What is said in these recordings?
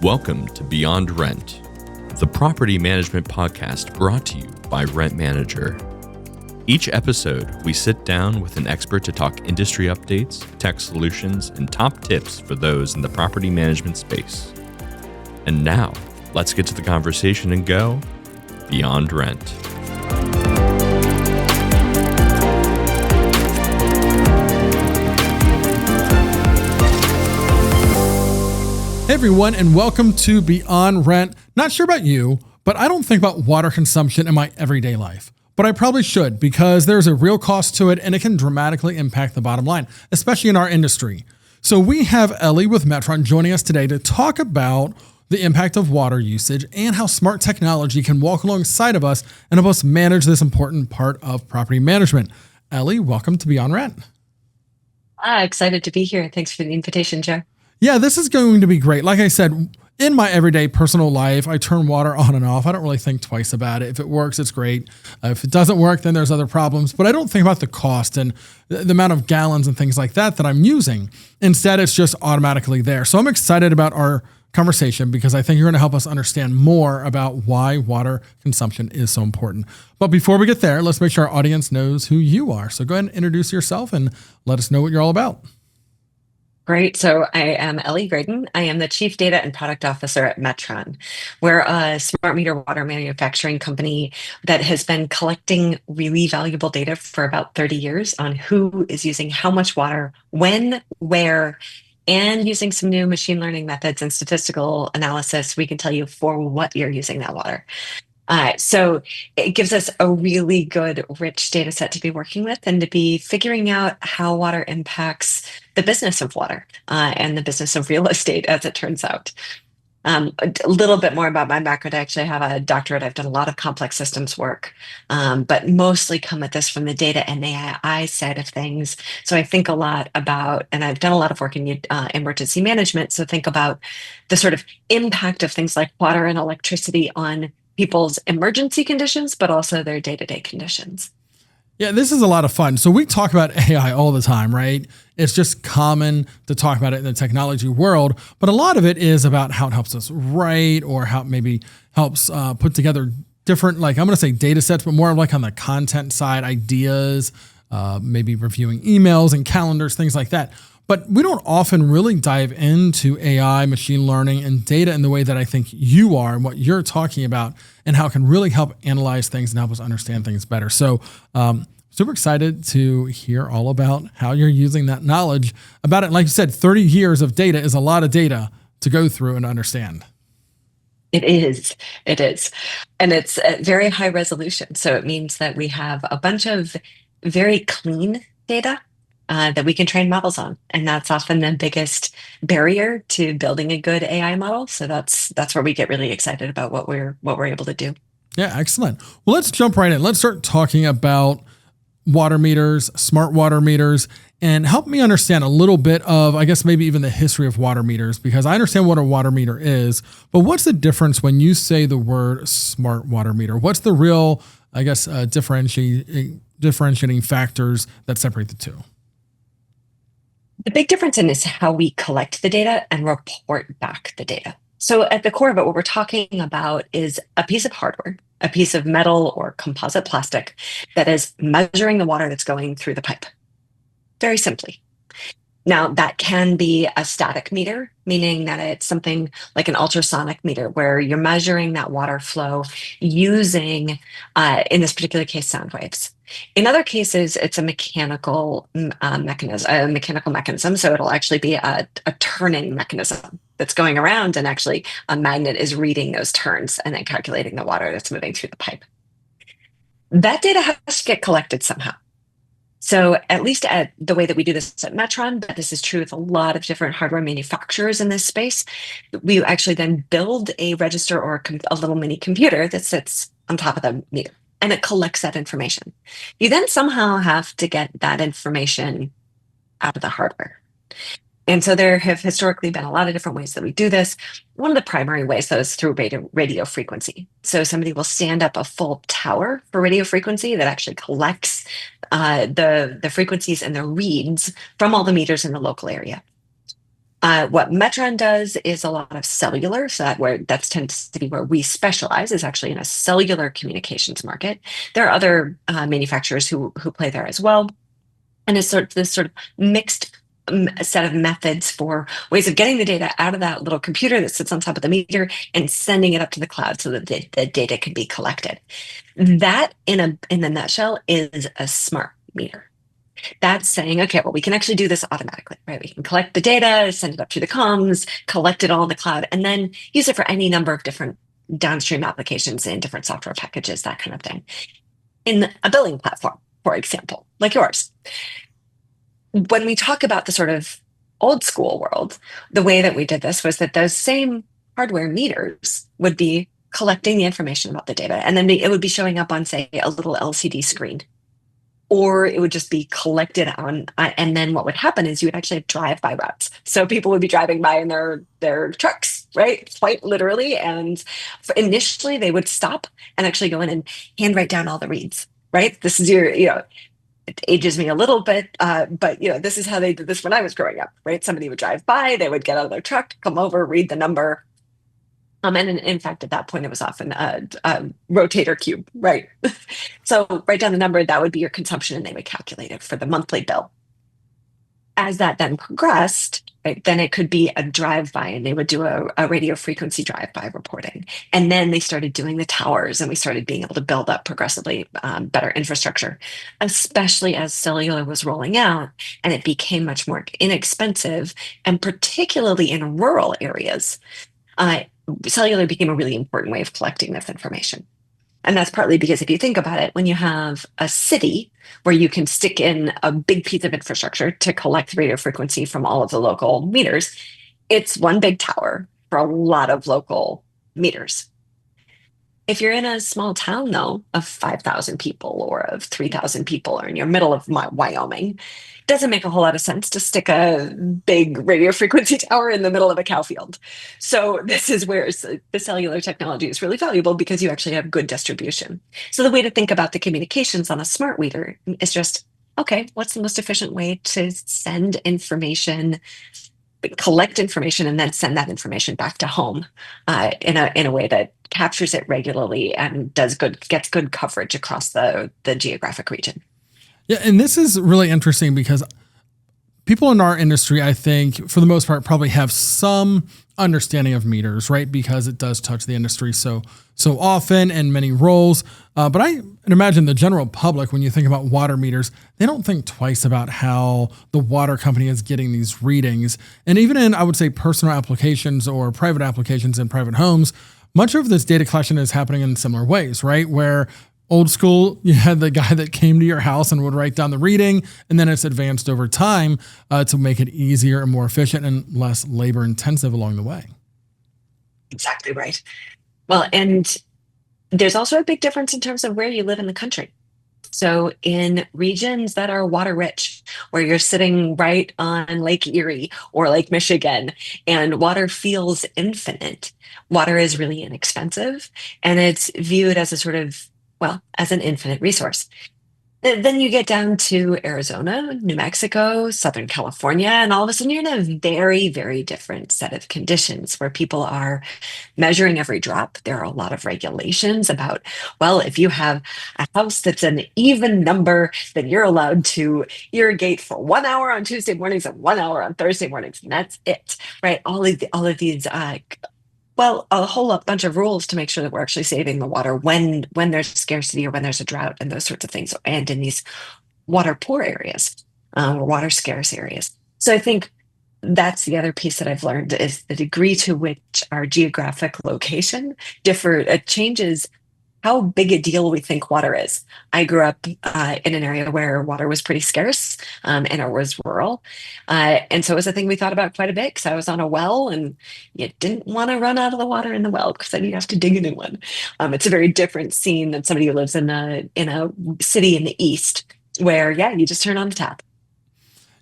Welcome to Beyond Rent, the property management podcast brought to you by Rent Manager. Each episode, we sit down with an expert to talk industry updates, tech solutions, and top tips for those in the property management space. And now, let's get to the conversation and go Beyond Rent. Hey everyone, and welcome to Beyond Rent. Not sure about you, but I don't think about water consumption in my everyday life. But I probably should, because there's a real cost to it and it can dramatically impact the bottom line, especially in our industry. So we have Ellie with Metron joining us today to talk about the impact of water usage and how smart technology can walk alongside of us and help us manage this important part of property management. Ellie, welcome to Beyond Rent. Excited to be here. Thanks for the invitation, Joe. Yeah, this is going to be great. Like I said, in my everyday personal life, I turn water on and off. I don't really think twice about it. If it works, it's great. If it doesn't work, then there's other problems. But I don't think about the cost and the amount of gallons and things like that I'm using. Instead, it's just automatically there. So I'm excited about our conversation because I think you're going to help us understand more about why water consumption is so important. But before we get there, let's make sure our audience knows who you are. So go ahead and introduce yourself and let us know what you're all about. Great. So I am Ellie Graeden. I am the Chief Data and Product Officer at Metron. We're a smart meter water manufacturing company that has been collecting really valuable data for about 30 years on who is using how much water, when, where, and using some new machine learning methods and statistical analysis, we can tell you for what you're using that water. So it gives us a really good, rich data set to be working with and to be figuring out how water impacts the business of water and the business of real estate, as it turns out. A little bit more about my background. I actually have a doctorate. I've done a lot of complex systems work, but mostly come at this from the data and AI side of things. So I think a lot about, and I've done a lot of work in emergency management. So think about the sort of impact of things like water and electricity on people's emergency conditions, but also their day-to-day conditions. Yeah, this is a lot of fun. So we talk about AI all the time, right? It's just common to talk about it in the technology world, but a lot of it is about how it helps us write or how it maybe helps put together different, like I'm going to say data sets, but more like on the content side, ideas, maybe reviewing emails and calendars, things like that. But we don't often really dive into AI, machine learning, and data in the way that I think you are and what you're talking about and how it can really help analyze things and help us understand things better. So super excited to hear all about how you're using that knowledge about it. Like you said, 30 years of data is a lot of data to go through and understand. It is. And it's at very high resolution. So it means that we have a bunch of very clean data that we can train models on. And that's often the biggest barrier to building a good AI model. So that's where we get really excited about what we're able to do. Yeah, excellent. Well, let's jump right in. Let's start talking about water meters, smart water meters, and help me understand a little bit of, I guess, maybe even the history of water meters, because I understand what a water meter is, but what's the difference when you say the word smart water meter? What's the real, I guess, differentiating factors that separate the two? The big difference in is how we collect the data and report back the data. So at the core of it, what we're talking about is a piece of hardware, a piece of metal or composite plastic that is measuring the water that's going through the pipe. Very simply. Now, that can be a static meter, meaning that it's something like an ultrasonic meter where you're measuring that water flow using, in this particular case, sound waves. In other cases, it's a mechanical mechanism. So it'll actually be a turning mechanism that's going around, and actually a magnet is reading those turns and then calculating the water that's moving through the pipe. That data has to get collected somehow. So at least at the way that we do this at Metron, but this is true with a lot of different hardware manufacturers in this space, we actually then build a register or a little mini computer that sits on top of the meter, and it collects that information. You then somehow have to get that information out of the hardware. And so there have historically been a lot of different ways that we do this. One of the primary ways, though, is through radio frequency. So somebody will stand up a full tower for radio frequency that actually collects the frequencies and the reads from all the meters in the local area. What Metron does is a lot of cellular, so that tends to be where we specialize, is actually in a cellular communications market. There are other manufacturers who play there as well, and it's this sort of mixed set of methods for ways of getting the data out of that little computer that sits on top of the meter and sending it up to the cloud so that the data can be collected. That, in a nutshell, is a smart meter. That's saying, okay, well, we can actually do this automatically, right? We can collect the data, send it up through the comms, collect it all in the cloud, and then use it for any number of different downstream applications in different software packages, that kind of thing. In a billing platform, for example, like yours. When we talk about the sort of old school world, the way that we did this was that those same hardware meters would be collecting the information about the data, and then it would be showing up on, say, a little LCD screen. Or it would just be collected on, and then what would happen is you would actually have drive-by routes. So people would be driving by in their trucks, right? Quite literally. And initially they would stop and actually go in and handwrite down all the reads, right? This is it ages me a little bit, but this is how they did this when I was growing up, right? Somebody would drive by, they would get out of their truck, come over, read the number. And in fact, at that point, it was often a rotator cube, right? So write down the number, that would be your consumption, and they would calculate it for the monthly bill. As that then progressed, right, then it could be a drive-by, and they would do a radio frequency drive-by reporting. And then they started doing the towers, and we started being able to build up progressively better infrastructure, especially as cellular was rolling out, and it became much more inexpensive, and particularly in rural areas. Cellular became a really important way of collecting this information. And that's partly because if you think about it, when you have a city where you can stick in a big piece of infrastructure to collect radio frequency from all of the local meters, it's one big tower for a lot of local meters. If you're in a small town, though, of 5,000 people or of 3,000 people, or in your middle of Wyoming, it doesn't make a whole lot of sense to stick a big radio frequency tower in the middle of a cow field. So this is where the cellular technology is really valuable, because you actually have good distribution. So the way to think about the communications on a smart meter is just, okay, what's the most efficient way to send information, collect information, and then send that information back to home in a way that captures it regularly and gets good coverage across the geographic region. Yeah, and this is really interesting because people in our industry, I think, for the most part, probably have some understanding of meters, right? Because it does touch the industry so often and many roles. But I imagine the general public, when you think about water meters, they don't think twice about how the water company is getting these readings. And even in, I would say, personal applications or private applications in private homes, much of this data collection is happening in similar ways, right? Where old school, you had the guy that came to your house and would write down the reading, and then it's advanced over time to make it easier and more efficient and less labor intensive along the way. Exactly right. Well, and there's also a big difference in terms of where you live in the country. So in regions that are water rich, where you're sitting right on Lake Erie or Lake Michigan, and water feels infinite, water is really inexpensive, and it's viewed as a sort of, as an infinite resource. Then you get down to Arizona, New Mexico, Southern California, and all of a sudden you're in a very, very different set of conditions where people are measuring every drop. There are a lot of regulations about, if you have a house that's an even number, then you're allowed to irrigate for 1 hour on Tuesday mornings and 1 hour on Thursday mornings, and that's it, right? All of these a whole bunch of rules to make sure that we're actually saving the water when there's scarcity or when there's a drought and those sorts of things, and in these water poor areas or water scarce areas. So I think that's the other piece that I've learned, is the degree to which our geographic location changes how big a deal we think water is. I grew up in an area where water was pretty scarce and it was rural. And so it was a thing we thought about quite a bit, because I was on a well and you didn't want to run out of the water in the well, because then you have to dig a new one. It's a very different scene than somebody who lives in a city in the East where, you just turn on the tap.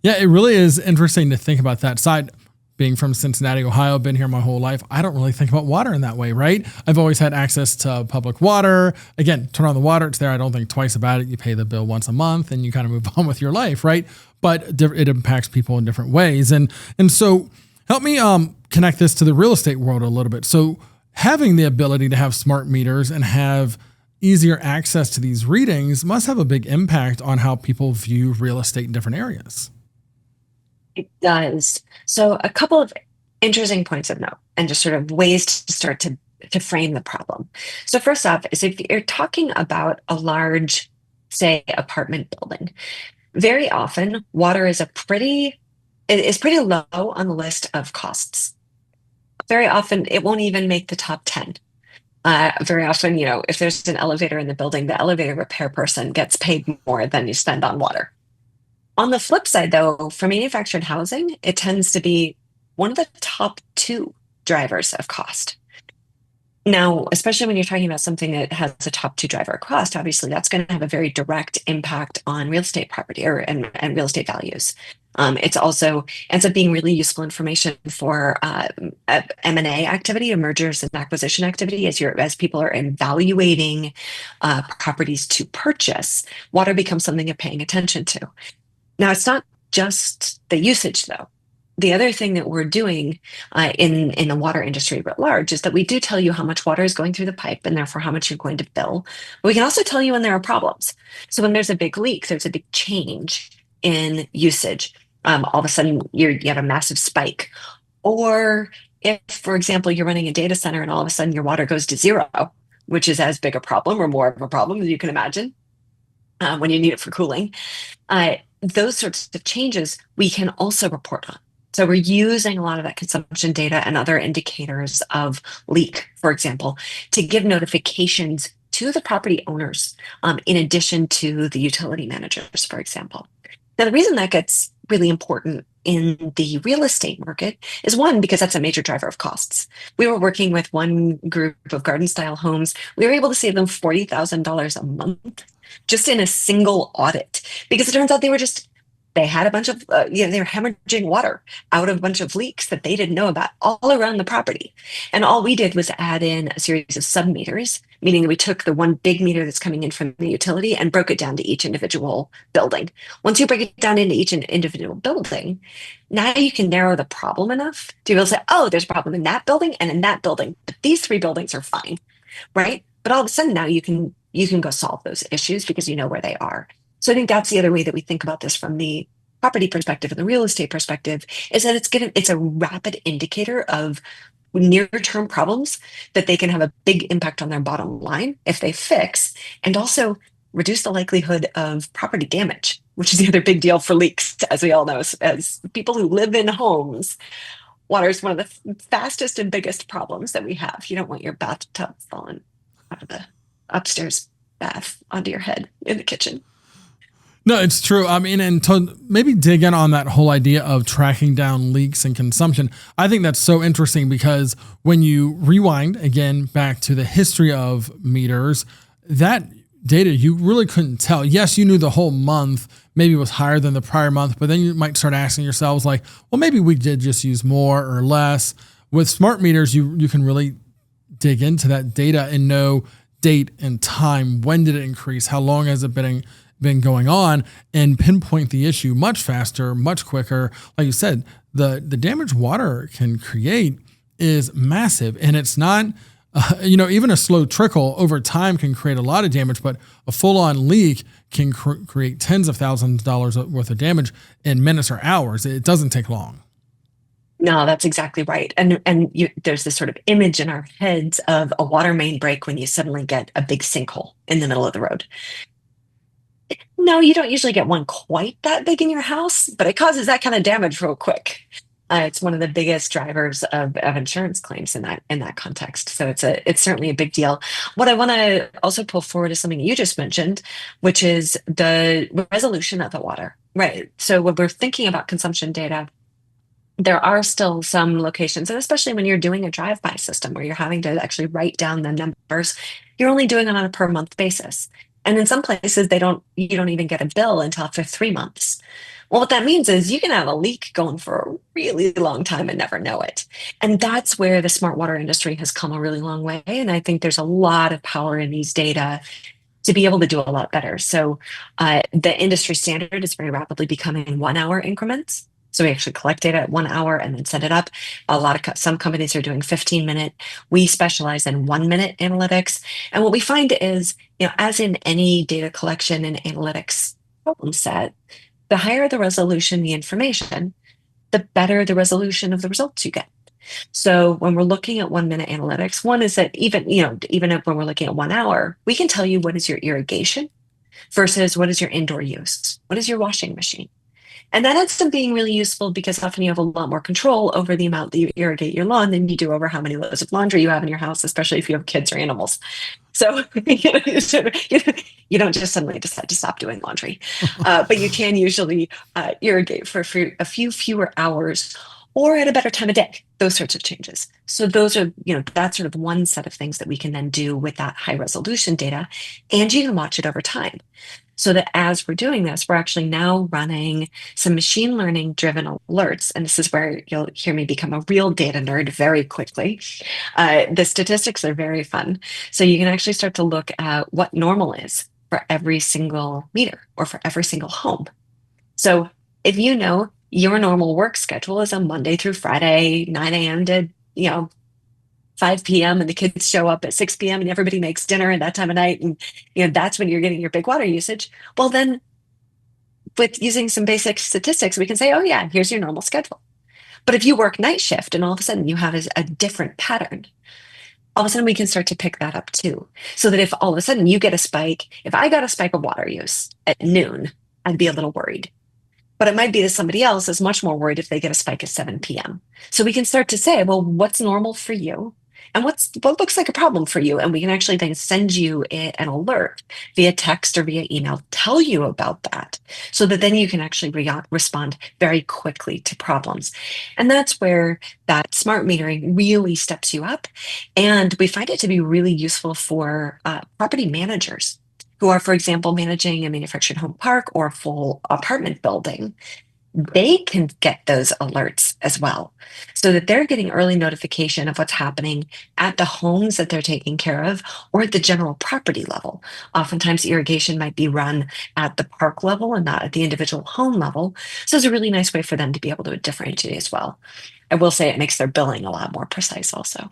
Yeah, it really is interesting to think about that side. Being from Cincinnati, Ohio, been here my whole life, I don't really think about water in that way, right? I've always had access to public water. Again, turn on the water, it's there. I don't think twice about it. You pay the bill once a month and you kind of move on with your life, right? But it impacts people in different ways. And so Help me connect this to the real estate world a little bit. So having the ability to have smart meters and have easier access to these readings must have a big impact on how people view real estate in different areas. It does. So a couple of interesting points of note and just sort of ways to start to frame the problem. So first off is if you're talking about a large, say, apartment building, very often water is pretty low on the list of costs. Very often it won't even make the top 10. Very often, if there's an elevator in the building, the elevator repair person gets paid more than you spend on water. On the flip side, though, for manufactured housing, it tends to be one of the top 2 drivers of cost. Now, especially when you're talking about something that has a top 2 driver of cost, obviously that's going to have a very direct impact on real estate property and real estate values. It's also ends up being really useful information for M&A activity, or mergers and acquisition activity, as people are evaluating properties to purchase. Water becomes something you're paying attention to. Now, it's not just the usage, though. The other thing that we're doing in the water industry writ large is that we do tell you how much water is going through the pipe and therefore how much you're going to bill. But we can also tell you when there are problems. So when there's a big leak, there's a big change in usage. All of a sudden, you have a massive spike. Or if, for example, you're running a data center and all of a sudden your water goes to 0, which is as big a problem or more of a problem as you can imagine when you need it for cooling. Those sorts of changes we can also report on. So we're using a lot of that consumption data and other indicators of leak, for example, to give notifications to the property owners, in addition to the utility managers, for example. Now, the reason that gets really important in the real estate market is, one, because that's a major driver of costs. We were working with one group of garden style homes. We were able to save them $40,000 a month just in a single audit, because it turns out they had a bunch of, they were hemorrhaging water out of a bunch of leaks that they didn't know about all around the property. And all we did was add in a series of sub-meters, meaning that we took the one big meter that's coming in from the utility and broke it down to each individual building. Once you break it down into each individual building, now you can narrow the problem enough to be able to say, oh, there's a problem in that building and in that building, but these 3 buildings are fine, right? But all of a sudden now you can go solve those issues because you know where they are. So I think that's the other way that we think about this from the property perspective and the real estate perspective, is that it's a rapid indicator of near-term problems that they can have a big impact on their bottom line if they fix, and also reduce the likelihood of property damage, which is the other big deal for leaks, as we all know, as people who live in homes. Water is one of the fastest and biggest problems that we have. You don't want your bathtub falling out of the upstairs bath onto your head in the kitchen. No, it's true. I mean, and to maybe dig in on that whole idea of tracking down leaks and consumption, I think that's so interesting, because when you rewind again back to the history of meters, that data you really couldn't tell. Yes, you knew the whole month maybe was higher than the prior month, but then you might start asking yourselves like, well, maybe we did just use more or less. With smart meters, you can really dig into that data and know date and time. When did it increase? How long has it been going on, and pinpoint the issue much faster, much quicker. Like you said, the damage water can create is massive, and it's not, even a slow trickle over time can create a lot of damage, but a full-on leak can create tens of thousands of dollars worth of damage in minutes or hours. It doesn't take long. No, that's exactly right. And there's this sort of image in our heads of a water main break when you suddenly get a big sinkhole in the middle of the road. No, you don't usually get one quite that big in your house, but it causes that kind of damage real quick. It's one of the biggest drivers of insurance claims in that context. So it's certainly a big deal. What I want to also pull forward is something you just mentioned, which is the resolution of the water. Right. So when we're thinking about consumption data, there are still some locations, and especially when you're doing a drive-by system where you're having to actually write down the numbers, you're only doing it on a per month basis. And in some places, you don't even get a bill until after 3 months. Well, what that means is you can have a leak going for a really long time and never know it. And that's where the smart water industry has come a really long way. And I think there's a lot of power in these data to be able to do a lot better. So the industry standard is very rapidly becoming 1 hour increments. So we actually collect data at 1 hour and then send it up. Some companies are doing 15-minute. We specialize in 1-minute analytics. And what we find is, as in any data collection and analytics problem set, the higher the resolution the information, the better the resolution of the results you get. So when we're looking at 1-minute analytics, one is that even if when we're looking at 1 hour, we can tell you what is your irrigation versus what is your indoor use, what is your washing machine. And that ends up being really useful because often you have a lot more control over the amount that you irrigate your lawn than you do over how many loads of laundry you have in your house, especially if you have kids or animals. So you don't just suddenly decide to stop doing laundry, but you can usually irrigate for a few fewer hours or at a better time of day, those sorts of changes. So those are, that's sort of one set of things that we can then do with that high resolution data, and you can watch it over time. So that as we're doing this, we're actually now running some machine learning driven alerts. And this is where you'll hear me become a real data nerd very quickly. The statistics are very fun. So you can actually start to look at what normal is for every single meter or for every single home. So if you know your normal work schedule is a Monday through Friday, 9 a.m. to, 5 p.m. and the kids show up at 6 p.m. and everybody makes dinner at that time of night. And, that's when you're getting your big water usage. Well, then with using some basic statistics, we can say, oh yeah, here's your normal schedule. But if you work night shift and all of a sudden you have a different pattern, all of a sudden we can start to pick that up too. So that if all of a sudden you get a spike, if I got a spike of water use at noon, I'd be a little worried. But it might be that somebody else is much more worried if they get a spike at 7 p.m. So we can start to say, well, what's normal for you? And what looks like a problem for you? And we can actually then send you an alert via text or via email, tell you about that, so that then you can actually respond very quickly to problems. And that's where that smart metering really steps you up. And we find it to be really useful for property managers who are, for example, managing a manufactured home park or a full apartment building. They can get those alerts as well, so that they're getting early notification of what's happening at the homes that they're taking care of or at the general property level. Oftentimes irrigation might be run at the park level and not at the individual home level. So it's a really nice way for them to be able to differentiate as well. I will say it makes their billing a lot more precise also.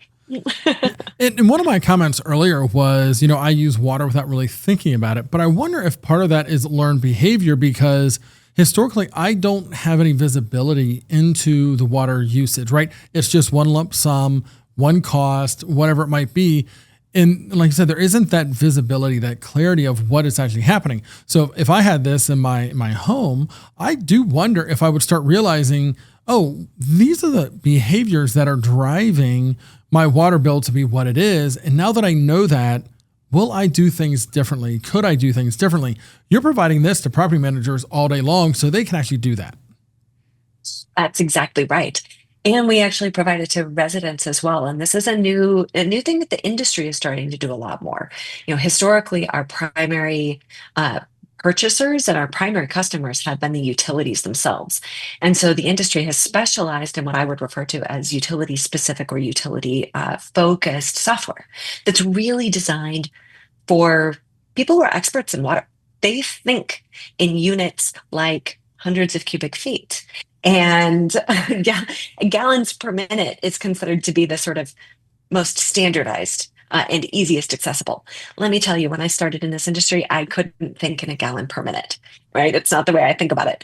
And one of my comments earlier was, I use water without really thinking about it, but I wonder if part of that is learned behavior, because historically, I don't have any visibility into the water usage, right? It's just one lump sum, one cost, whatever it might be. And like I said, there isn't that visibility, that clarity of what is actually happening. So if I had this in my home, I do wonder if I would start realizing, oh, these are the behaviors that are driving my water bill to be what it is. And now that I know that, will I do things differently? Could I do things differently? You're providing this to property managers all day long so they can actually do that. That's exactly right. And we actually provide it to residents as well. And this is a new thing that the industry is starting to do a lot more. Historically, our primary purchasers and our primary customers have been the utilities themselves. And so the industry has specialized in what I would refer to as utility specific or utility focused software that's really designed for people who are experts in water. They think in units like hundreds of cubic feet. And gallons per minute is considered to be the sort of most standardized and easiest accessible. Let me tell you, when I started in this industry, I couldn't think in a gallon per minute, right? It's not the way I think about it.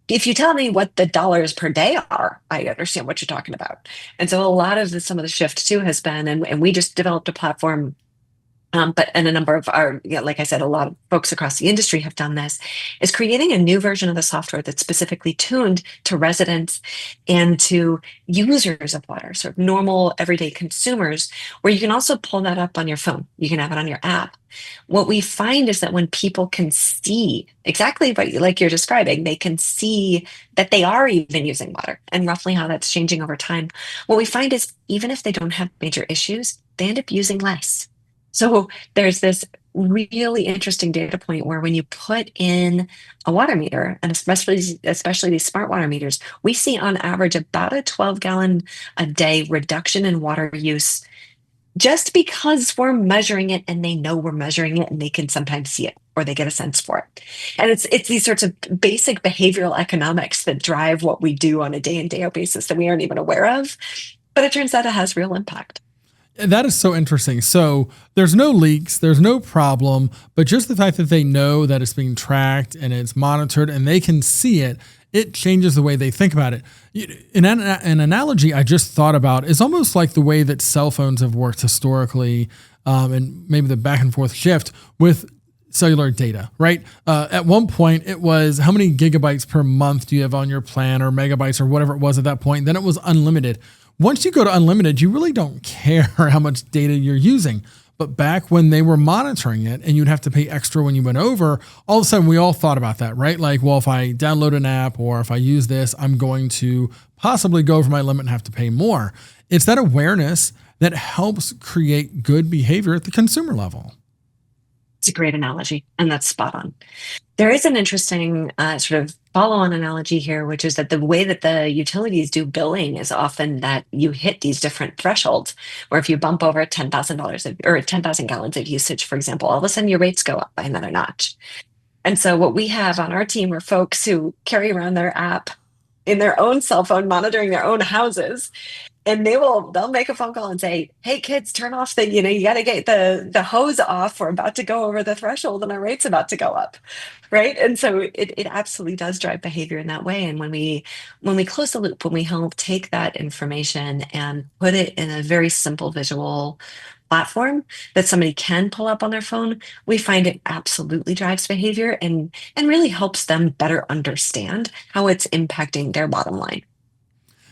If you tell me what the dollars per day are, I understand what you're talking about. And so a lot of some of the shift too has been, and we just developed a platform, and a number of our, like I said, a lot of folks across the industry have done this, is creating a new version of the software that's specifically tuned to residents and to users of water, sort of normal everyday consumers, where you can also pull that up on your phone. You can have it on your app. What we find is that when people can see exactly what like you're describing, they can see that they are even using water and roughly how that's changing over time. What we find is even if they don't have major issues, they end up using less. So there's this really interesting data point where when you put in a water meter, and especially these smart water meters, we see on average about a 12 gallon a day reduction in water use just because we're measuring it and they know we're measuring it and they can sometimes see it or they get a sense for it. And it's these sorts of basic behavioral economics that drive what we do on a day in, day out basis that we aren't even aware of. But it turns out it has real impact. That is so interesting. So there's no leaks, there's no problem, but just the fact that they know that it's being tracked and it's monitored and they can see it, it changes the way they think about it. An analogy I just thought about is almost like the way that cell phones have worked historically, and maybe the back and forth shift with cellular data, right? At one point, it was how many gigabytes per month do you have on your plan, or megabytes, or whatever it was at that point. Then it was unlimited. Once you go to unlimited, you really don't care how much data you're using. But back when they were monitoring it and you'd have to pay extra when you went over, all of a sudden we all thought about that, right? Like, well, if I download an app or if I use this, I'm going to possibly go over my limit and have to pay more. It's that awareness that helps create good behavior at the consumer level. It's a great analogy, and that's spot on. There is an interesting sort of follow-on analogy here, which is that the way that the utilities do billing is often that you hit these different thresholds, where if you bump over $10,000 or 10,000 gallons of usage, for example, all of a sudden your rates go up by another notch. And so what we have on our team are folks who carry around their app in their own cell phone, monitoring their own houses. And they'll make a phone call and say, hey kids, turn off you got to get the hose off. We're about to go over the threshold and our rate's about to go up. Right. And so it absolutely does drive behavior in that way. And when we close the loop, when we help take that information and put it in a very simple visual platform that somebody can pull up on their phone, we find it absolutely drives behavior and really helps them better understand how it's impacting their bottom line.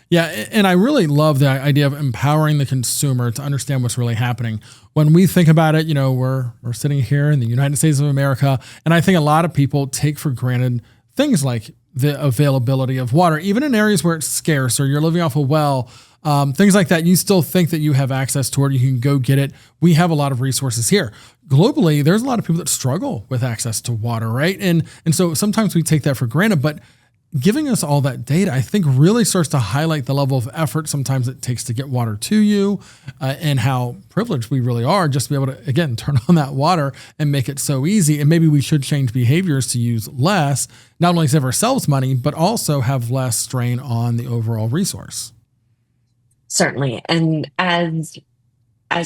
Yeah, and I really love the idea of empowering the consumer to understand what's really happening. When we think about it, we're sitting here in the United States of America, and I think a lot of people take for granted things like the availability of water, even in areas where it's scarce or you're living off a well, things like that. You still think that you have access to it, you can go get it. We have a lot of resources here. Globally, there's a lot of people that struggle with access to water, right? And so sometimes we take that for granted, but giving us all that data, I think, really starts to highlight the level of effort sometimes it takes to get water to you, and how privileged we really are just to be able to, again, turn on that water and make it so easy. And maybe we should change behaviors to use less, not only save ourselves money, but also have less strain on the overall resource. Certainly. And as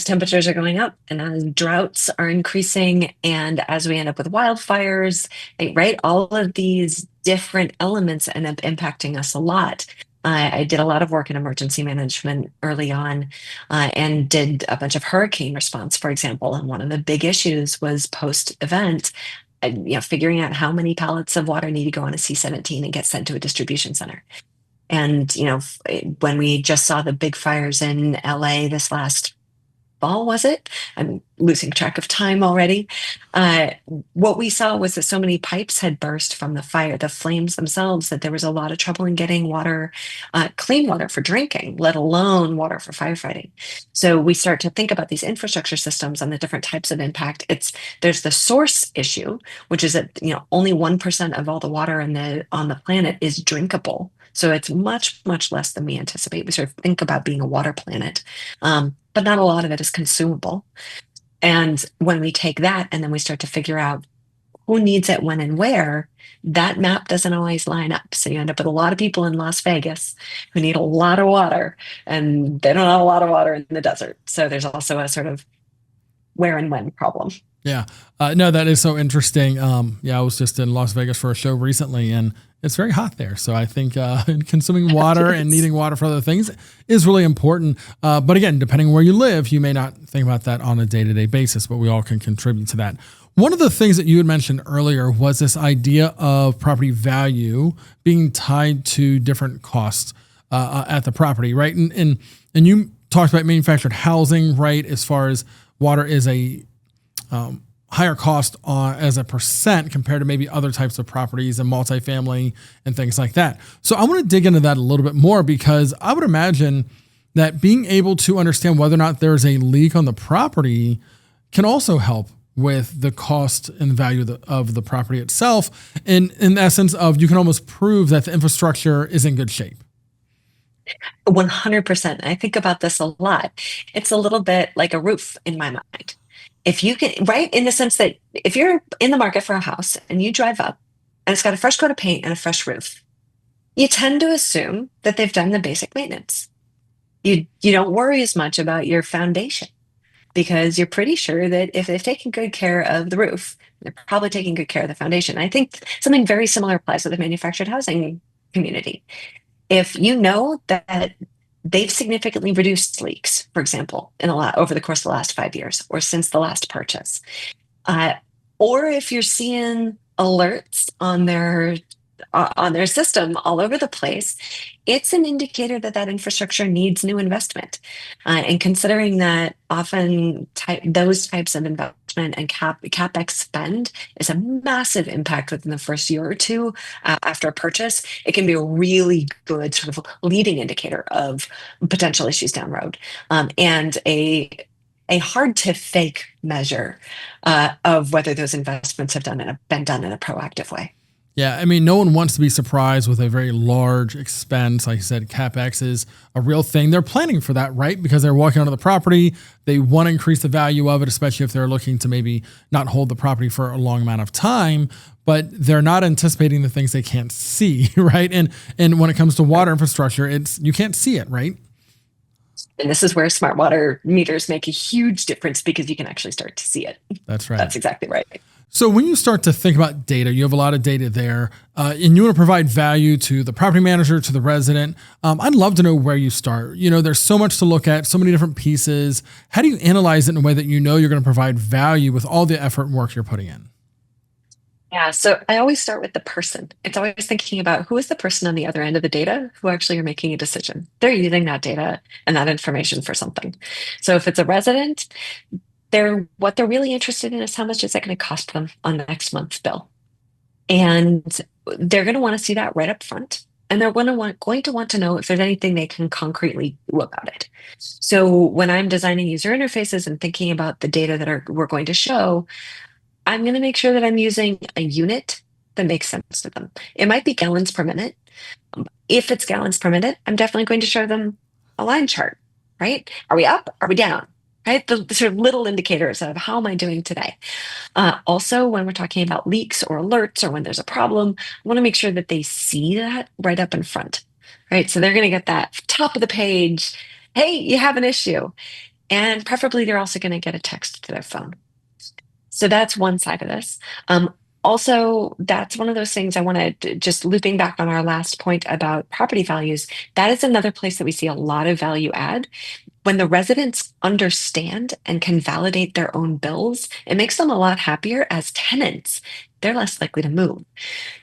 temperatures are going up and as droughts are increasing and as we end up with wildfires, right? All of these different elements end up impacting us a lot. I did a lot of work in emergency management early on, and did a bunch of hurricane response, for example. And one of the big issues was post-event, figuring out how many pallets of water need to go on a C-17 and get sent to a distribution center. And, when we just saw the big fires in LA this last fall, was it? I'm losing track of time already. What we saw was that so many pipes had burst from the fire, the flames themselves, that there was a lot of trouble in getting water, clean water for drinking, let alone water for firefighting. So we start to think about these infrastructure systems and the different types of impact. There's the source issue, which is that only 1% of all the water on the planet is drinkable. So it's much, much less than we anticipate. We sort of think about being a water planet, but not a lot of it is consumable. And when we take that and then we start to figure out who needs it, when and where, that map doesn't always line up. So you end up with a lot of people in Las Vegas who need a lot of water, and they don't have a lot of water in the desert. So there's also a sort of where and when problem. Yeah. No, that is so interesting. I was just in Las Vegas for a show recently, and it's very hot there. So I think consuming water and needing water for other things is really important. But again, depending on where you live, you may not think about that on a day-to-day basis, but we all can contribute to that. One of the things that you had mentioned earlier was this idea of property value being tied to different costs at the property, right? And you talked about manufactured housing, right? As far as water is a higher cost as a percent compared to maybe other types of properties and multifamily and things like that. So I want to dig into that a little bit more, because I would imagine that being able to understand whether or not there's a leak on the property can also help with the cost and value of the property itself. In essence of, you can almost prove that the infrastructure is in good shape. 100%. I think about this a lot. It's a little bit like a roof in my mind. If you can, right, in the sense that if you're in the market for a house and you drive up and it's got a fresh coat of paint and a fresh roof, you tend to assume that they've done the basic maintenance. You don't worry as much about your foundation because you're pretty sure that if they've taken good care of the roof, they're probably taking good care of the foundation. I think something very similar applies to the manufactured housing community. If you know that they've significantly reduced leaks, for example, over the course of the last 5 years or since the last purchase, uh, or if you're seeing alerts on their system all over the place, it's an indicator that that infrastructure needs new investment. And considering that often those types of investment and capex spend is a massive impact within the first year or two after a purchase, it can be a really good sort of leading indicator of potential issues down the road, and a hard to fake measure of whether those investments have been done in a proactive way. Yeah, I mean, no one wants to be surprised with a very large expense. Like I said, CapEx is a real thing. They're planning for that, right? Because they're walking onto the property. They want to increase the value of it, especially if they're looking to maybe not hold the property for a long amount of time, but they're not anticipating the things they can't see, right? And when it comes to water infrastructure, you can't see it, right? And this is where smart water meters make a huge difference because you can actually start to see it. That's right. That's exactly right. So when you start to think about data, you have a lot of data there, and you want to provide value to the property manager, to the resident. I'd love to know where you start. There's so much to look at, so many different pieces. How do you analyze it in a way that you know you're going to provide value with all the effort and work you're putting in? Yeah, so I always start with the person. It's always thinking about who is the person on the other end of the data who actually are making a decision. They're using that data and that information for something. So if it's a resident, what they're really interested in is how much is that going to cost them on the next month's bill. And they're going to want to see that right up front. And they're going to want to know if there's anything they can concretely do about it. So when I'm designing user interfaces and thinking about the data that we're going to show, I'm going to make sure that I'm using a unit that makes sense to them. It might be gallons per minute. If it's gallons per minute, I'm definitely going to show them a line chart, right? Are we up? Are we down? Right? The sort of little indicators of how am I doing today? Also, when we're talking about leaks or alerts or when there's a problem, I want to make sure that they see that right up in front, right? So they're going to get that top of the page, hey, you have an issue. And preferably they're also going to get a text to their phone. So that's one side of this. Also, that's one of those things I want to just looping back on our last point about property values. That is another place that we see a lot of value add. When the residents understand and can validate their own bills, it makes them a lot happier as tenants. They're less likely to move.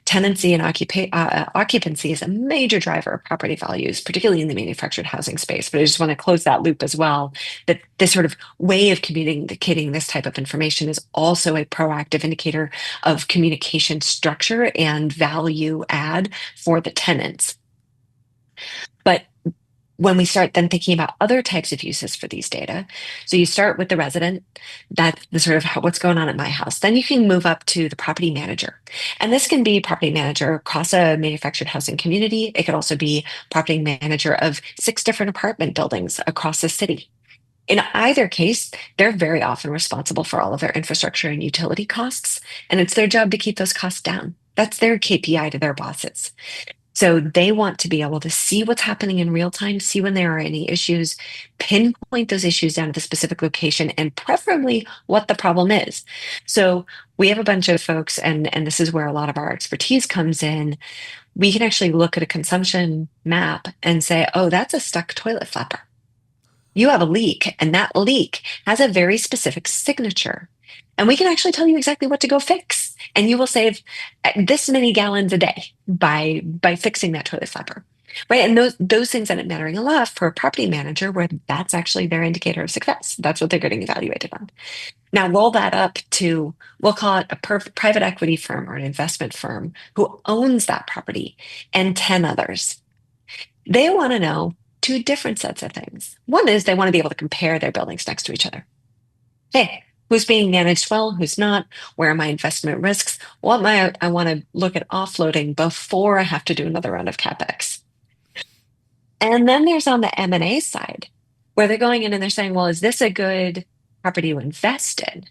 Tenancy and occupancy is a major driver of property values, particularly in the manufactured housing space. But I just want to close that loop as well, that this sort of way of communicating this type of information is also a proactive indicator of communication structure and value add for the tenants. But when we start then thinking about other types of uses for these data, so you start with the resident, that's the sort of what's going on at my house. Then you can move up to the property manager. And this can be property manager across a manufactured housing community. It could also be property manager of 6 different apartment buildings across the city. In either case, they're very often responsible for all of their infrastructure and utility costs, and it's their job to keep those costs down. That's their KPI to their bosses. So they want to be able to see what's happening in real time, see when there are any issues, pinpoint those issues down to the specific location, and preferably what the problem is. So we have a bunch of folks, and this is where a lot of our expertise comes in. We can actually look at a consumption map and say, oh, that's a stuck toilet flapper. You have a leak, and that leak has a very specific signature. And we can actually tell you exactly what to go fix. And you will save this many gallons a day by fixing that toilet flapper. Right. And those things end up mattering a lot for a property manager, where that's actually their indicator of success. That's what they're getting evaluated on. Now roll that up to, we'll call it a private equity firm or an investment firm who owns that property and 10 others. They want to know 2 different sets of things. One is they want to be able to compare their buildings next to each other. Hey, who's being managed well, who's not? Where are my investment risks? What I want to look at offloading before I have to do another round of CapEx. And then there's on the M&A side, where they're going in and they're saying, well, is this a good property to invest in?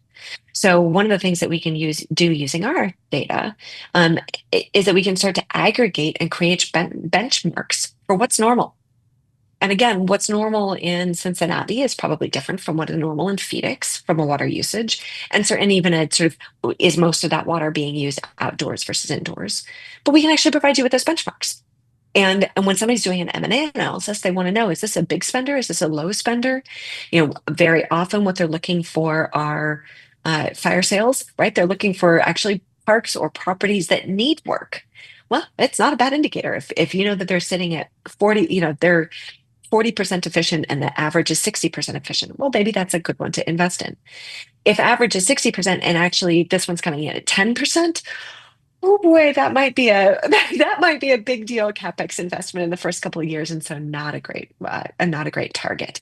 So one of the things that we can do using our data is that we can start to aggregate and create benchmarks for what's normal. And again, what's normal in Cincinnati is probably different from what is normal in Phoenix from a water usage. And certainly even a sort of, is most of that water being used outdoors versus indoors? But we can actually provide you with those benchmarks. And when somebody's doing an M&A analysis, they want to know, is this a big spender? Is this a low spender? Very often what they're looking for are fire sales, right? They're looking for actually parks or properties that need work. Well, it's not a bad indicator. If you know that they're sitting at 40, they're 40% efficient and the average is 60% efficient. Well, maybe that's a good one to invest in. If average is 60% and actually this one's coming in at 10%, oh boy, that might be a big deal CapEx investment in the first couple of years, and so not a great target.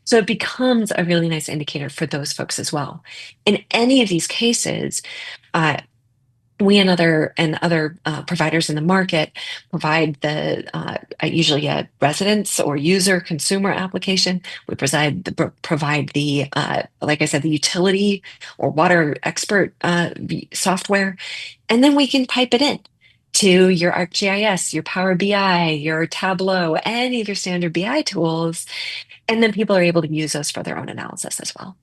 So it becomes a really nice indicator for those folks as well. In any of these cases, we and other providers in the market provide the usually a residence or user consumer application. We provide the like I said, the utility or water expert software, and then we can pipe it in to your ArcGIS, your Power BI, your Tableau, any of your standard BI tools, and then people are able to use those for their own analysis as well.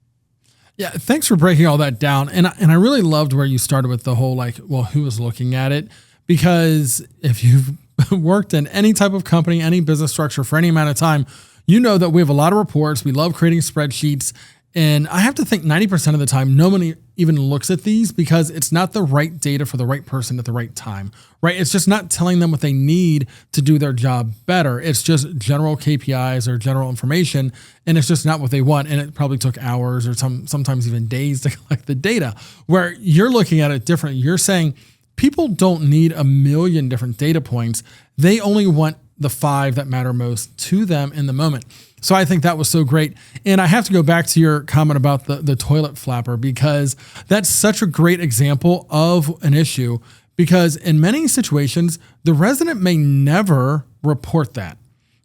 Yeah, thanks for breaking all that down. And I really loved where you started with the whole who was looking at it? Because if you've worked in any type of company, any business structure for any amount of time, you know that we have a lot of reports. We love creating spreadsheets. And I have to think 90% of the time, nobody even looks at these because it's not the right data for the right person at the right time, right? It's just not telling them what they need to do their job better. It's just general KPIs or general information, and it's just not what they want. And it probably took hours or sometimes even days to collect the data, where you're looking at it different. You're saying people don't need a million different data points. They only want the 5 that matter most to them in the moment. So I think that was so great. And I have to go back to your comment about the toilet flapper, because that's such a great example of an issue, because in many situations, the resident may never report that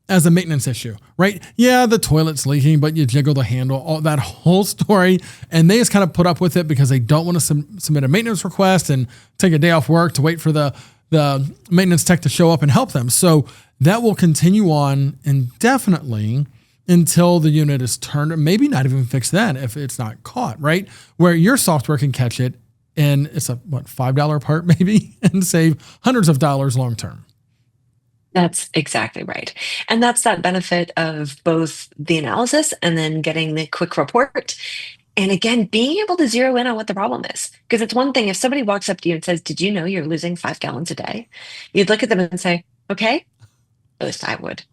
as a maintenance issue, right? Yeah, the toilet's leaking, but you jiggle the handle, all that whole story. And they just kind of put up with it because they don't want to submit a maintenance request and take a day off work to wait for the maintenance tech to show up and help them. So that will continue on indefinitely until the unit is turned, or maybe not even fixed then if it's not caught, right? Where your software can catch it, and it's a $5 part maybe, and save hundreds of dollars long term. That's exactly right. And that's that benefit of both the analysis and then getting the quick report. And again, being able to zero in on what the problem is. Because it's one thing if somebody walks up to you and says, did you know you're losing 5 gallons a day? You'd look at them and say, okay, at least I would.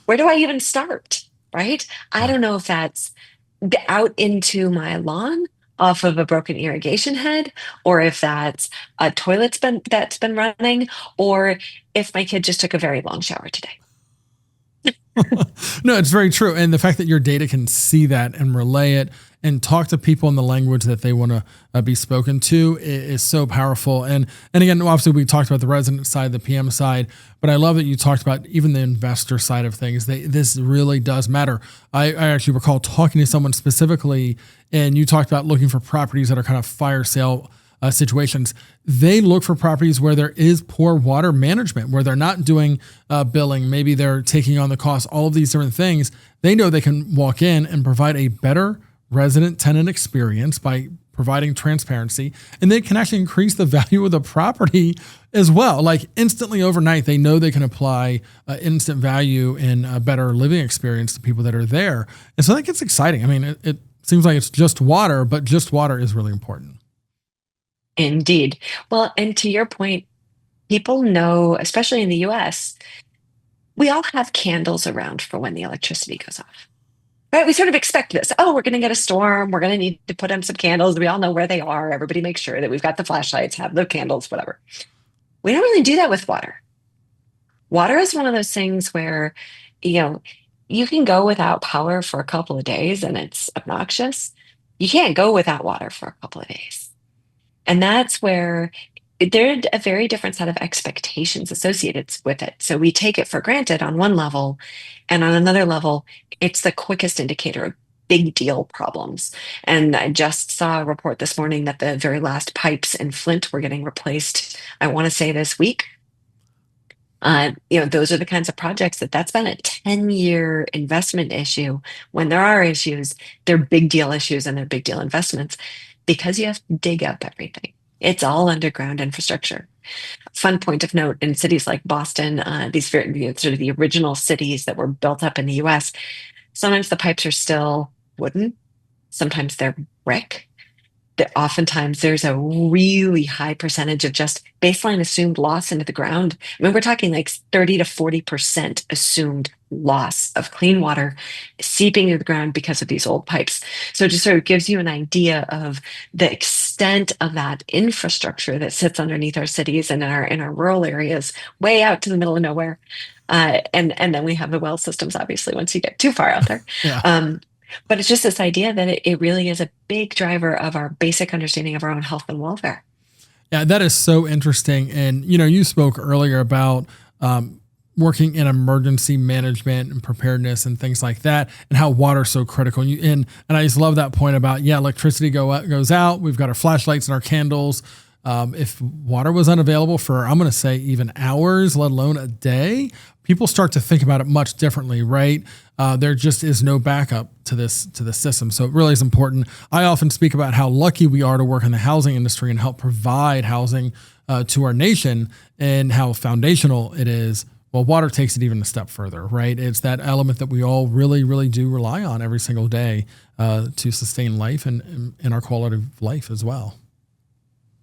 Where do I even start? Right? I don't know if that's out into my lawn off of a broken irrigation head, or if that's a toilet that's been running, or if my kid just took a very long shower today. No, it's very true. And the fact that your data can see that and relay it and talk to people in the language that they want to be spoken to is so powerful. And again, obviously we talked about the resident side, the PM side, but I love that you talked about even the investor side of things. This really does matter. I actually recall talking to someone specifically, and you talked about looking for properties that are kind of fire sale situations. They look for properties where there is poor water management, where they're not doing billing. Maybe they're taking on the cost, all of these different things. They know they can walk in and provide a better resident tenant experience by providing transparency, and they can actually increase the value of the property as well. Like instantly overnight, they know they can apply instant value and a better living experience to people that are there. And so that gets exciting. I mean, it seems like it's just water, but just water is really important. Indeed. Well, and to your point, people know, especially in the US, we all have candles around for when the electricity goes off. Right? We sort of expect this. Oh, we're going to get a storm. We're going to need to put on some candles. We all know where they are. Everybody makes sure that we've got the flashlights, have the candles, whatever. We don't really do that with water. Water is one of those things where, you can go without power for a couple of days and it's obnoxious. You can't go without water for a couple of days. And that's where There are a very different set of expectations associated with it. So we take it for granted on one level, and on another level, it's the quickest indicator of big deal problems. And I just saw a report this morning that the very last pipes in Flint were getting replaced, I want to say this week. Those are the kinds of projects that's been a 10-year investment issue. When there are issues, they're big deal issues and they're big deal investments because you have to dig up everything. It's all underground infrastructure. Fun point of note, in cities like Boston, these sort of the original cities that were built up in the US, sometimes the pipes are still wooden, sometimes they're brick. Oftentimes there's a really high percentage of just baseline assumed loss into the ground. I mean, we're talking like 30 to 40% assumed loss of clean water seeping into the ground because of these old pipes. So it just sort of gives you an idea of the extent of that infrastructure that sits underneath our cities and in our rural areas, way out to the middle of nowhere. And then we have the well systems, obviously, once you get too far out there. Yeah. But it's just this idea that it really is a big driver of our basic understanding of our own health and welfare. Yeah, that is so interesting. And, you spoke earlier about working in emergency management and preparedness and things like that, and how water is so critical. And I just love that point about, electricity goes out. We've got our flashlights and our candles. If water was unavailable for, I'm going to say, even hours, let alone a day, people start to think about it much differently, right? There just is no backup to the system. So it really is important. I often speak about how lucky we are to work in the housing industry and help provide housing to our nation, and how foundational it is. Well, water takes it even a step further, right? It's that element that we all really, really do rely on every single day to sustain life and our quality of life as well.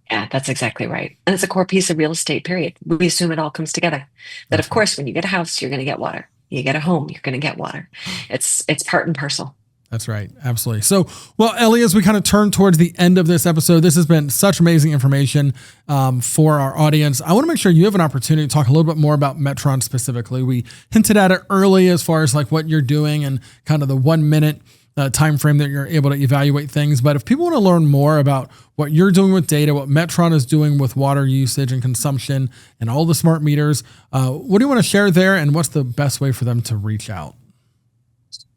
Yeah, that's exactly right. And it's a core piece of real estate, period. We assume it all comes together. That, of course, when you get a house, you're going to get water. You get a home, you're going to get water. It's part and parcel. That's right. Absolutely. So, well, Ellie, as we kind of turn towards the end of this episode, this has been such amazing information for our audience. I want to make sure you have an opportunity to talk a little bit more about Metron specifically. We hinted at it early as far as like what you're doing and kind of the 1 minute time frame that you're able to evaluate things. But if people want to learn more about what you're doing with data, what Metron is doing with water usage and consumption and all the smart meters, what do you want to share there, and what's the best way for them to reach out?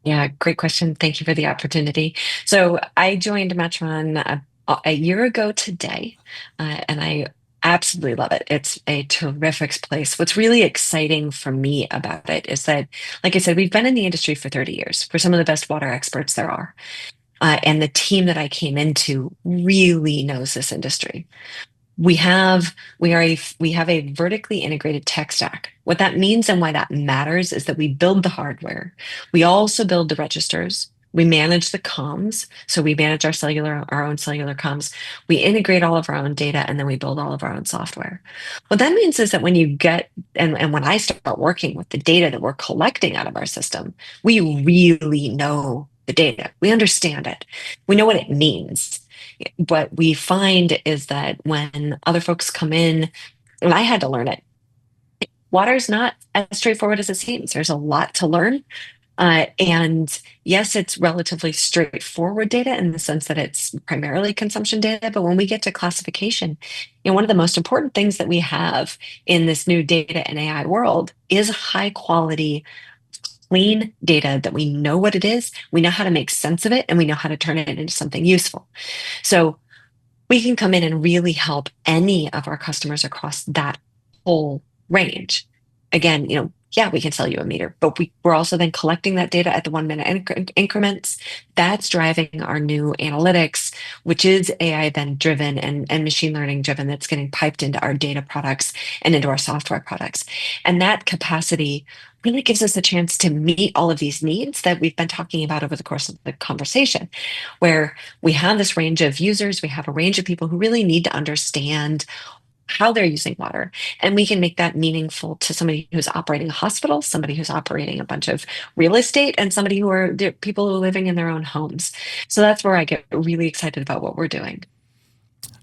Yeah, great question. Thank you for the opportunity. So I joined Metron a year ago today, and I absolutely love it. It's a terrific place. What's really exciting for me about it is that, like I said, we've been in the industry for 30 years. We're some of the best water experts there are. And the team that I came into really knows this industry. We have a vertically integrated tech stack. What that means and why that matters is that we build the hardware. We also build the registers. We manage the comms. So we manage our own cellular comms. We integrate all of our own data, and then we build all of our own software. What that means is that when you get, and when I start working with the data that we're collecting out of our system, we really know the data. We understand it. We know what it means. What we find is that when other folks come in, and I had to learn it, water is not as straightforward as it seems. There's a lot to learn. And yes, it's relatively straightforward data in the sense that it's primarily consumption data. But when we get to classification, one of the most important things that we have in this new data and AI world is high quality, clean data that we know what it is, we know how to make sense of it, and we know how to turn it into something useful. So we can come in and really help any of our customers across that whole range. Again, we can sell you a meter, but we're also then collecting that data at the 1 minute increments. That's driving our new analytics, which is AI then driven and machine learning driven, that's getting piped into our data products and into our software products. And that capacity really gives us a chance to meet all of these needs that we've been talking about over the course of the conversation, where we have this range of users, we have a range of people who really need to understand how they're using water. And we can make that meaningful to somebody who's operating a hospital, somebody who's operating a bunch of real estate, and somebody who are people who are living in their own homes. So that's where I get really excited about what we're doing.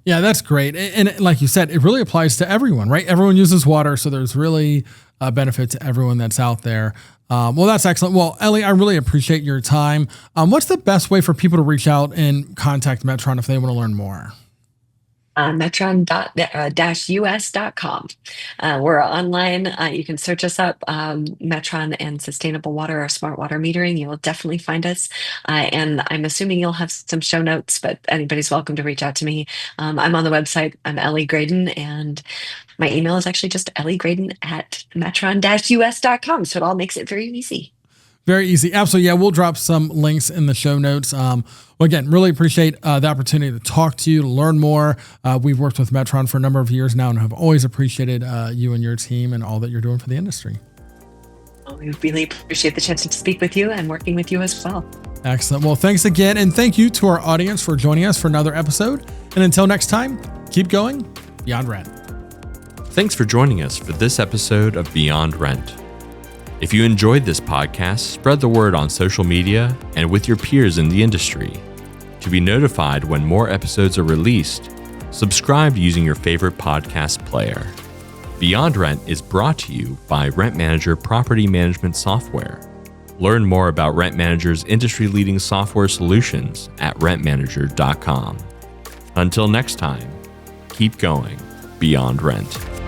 Yeah, that's great. And like you said, it really applies to everyone, right? Everyone uses water. So there's really a benefit to everyone that's out there. Well, that's excellent. Well, Ellie, I really appreciate your time. What's the best way for people to reach out and contact Metron if they want to learn more? metron-us.com. We're online. You can search us up, Metron and sustainable water or smart water metering. You'll definitely find us. And I'm assuming you'll have some show notes, but anybody's welcome to reach out to me. I'm on the website. I'm Ellie Graeden, and my email is actually just elliegraeden@metron-us.com. So it all makes it very easy. Very easy. Absolutely. Yeah, we'll drop some links in the show notes. Well, again, really appreciate the opportunity to talk to you, to learn more. We've worked with Metron for a number of years now and have always appreciated you and your team and all that you're doing for the industry. Well, we really appreciate the chance to speak with you and working with you as well. Excellent. Well, thanks again. And thank you to our audience for joining us for another episode. And until next time, keep going beyond rent. Thanks for joining us for this episode of Beyond Rent. If you enjoyed this podcast, spread the word on social media and with your peers in the industry. To be notified when more episodes are released, subscribe using your favorite podcast player. Beyond Rent is brought to you by Rent Manager Property Management Software. Learn more about Rent Manager's industry-leading software solutions at rentmanager.com. Until next time, keep going beyond rent.